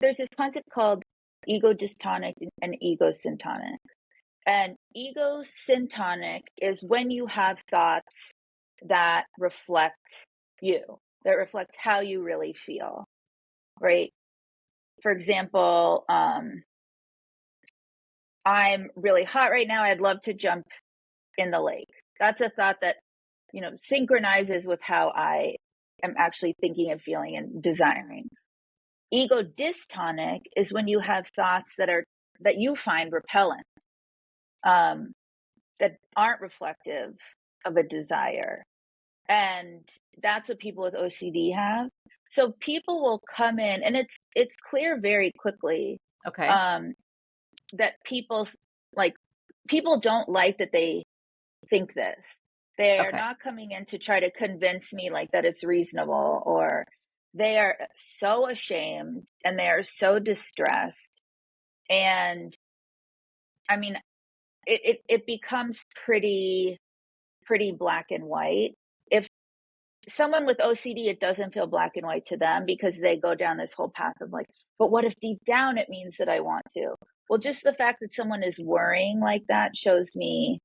there's this concept called ego dystonic and ego syntonic. And ego syntonic is when you have thoughts that reflect you, that reflect how you really feel, right? For example, I'm really hot right now. I'd love to jump in the lake. That's a thought that, synchronizes with how I am actually thinking and feeling and desiring. Ego dystonic is when you have thoughts that you find repellent, that aren't reflective of a desire. And that's what people with OCD have. So people will come in, and it's clear very quickly, Okay. that people don't like that they think this. They are Okay. not coming in to try to convince me like that it's reasonable, or they are so ashamed and they are so distressed. And I mean, it becomes pretty black and white. If someone with OCD, it doesn't feel black and white to them, because they go down this whole path of like, but what if deep down it means that I want to? Well, just the fact that someone is worrying like that shows me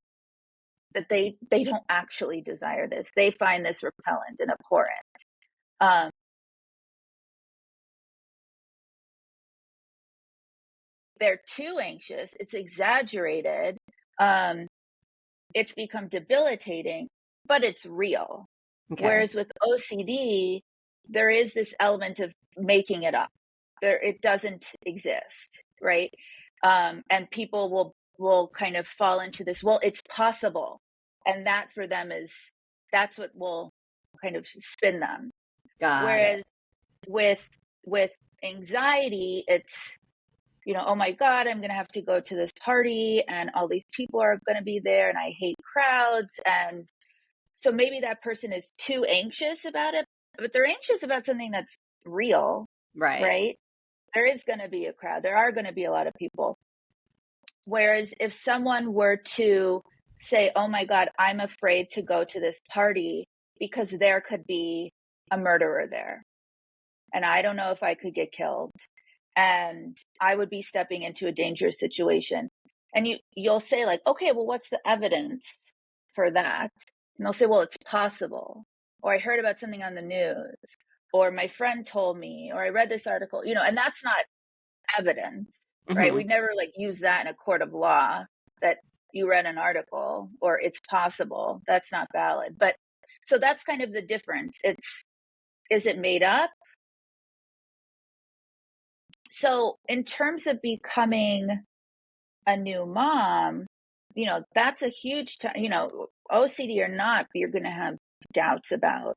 that they don't actually desire this. They find this repellent and abhorrent. They're too anxious. It's exaggerated. It's become debilitating, but it's real. Okay. Whereas with OCD, there is this element of making it up. It doesn't exist, right? And people will kind of fall into this, well, it's possible. And that for them that's what will kind of spin them. Whereas with anxiety, it's, oh my God, I'm going to have to go to this party and all these people are going to be there and I hate crowds. And so maybe that person is too anxious about it, but they're anxious about something that's real, right? There is going to be a crowd. There are going to be a lot of people. Whereas if someone were to say, oh my God, I'm afraid to go to this party because there could be a murderer there, and I don't know if I could get killed, and I would be stepping into a dangerous situation. And you'll say like, okay, well, what's the evidence for that? And they'll say, well, it's possible, or I heard about something on the news, or my friend told me, or I read this article, and that's not evidence, right? We'd never like use that in a court of law, that you read an article or it's possible. That's not valid. But so that's kind of the difference. Is it made up? So in terms of becoming a new mom, that's a huge time, OCD or not, you're going to have doubts about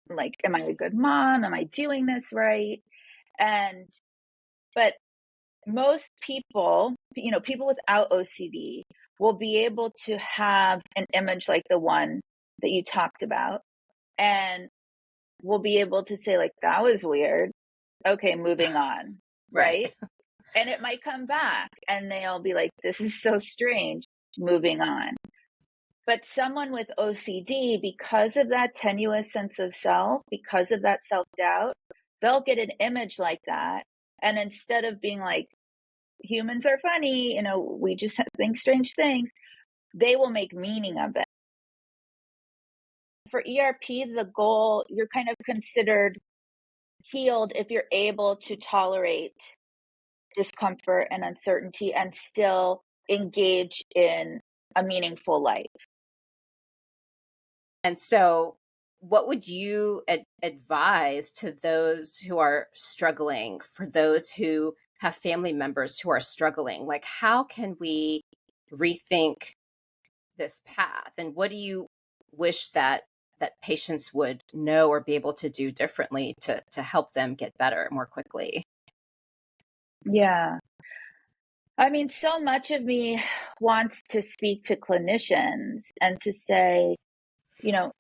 like, am I a good mom? Am I doing this right? But most people, people without OCD will be able to have an image like the one that you talked about, and will be able to say like, that was weird. Okay, moving on. Right. And it might come back and they'll be like, this is so strange, moving on. But someone with OCD, because of that tenuous sense of self, because of that self-doubt, they'll get an image like that. And instead of being like, humans are funny, we just think strange things, they will make meaning of it. For ERP, the goal, you're kind of considered healed if you're able to tolerate discomfort and uncertainty and still engage in a meaningful life. And so what would you advise to those who are struggling, for those who have family members who are struggling? Like, how can we rethink this path? And what do you wish that patients would know or be able to do differently to help them get better more quickly? Yeah. I mean, so much of me wants to speak to clinicians and to say,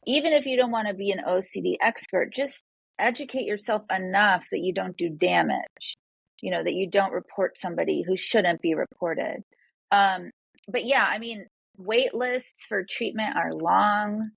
even if you don't want to be an OCD expert, just educate yourself enough that you don't do damage, that you don't report somebody who shouldn't be reported. But yeah, I mean, wait lists for treatment are long.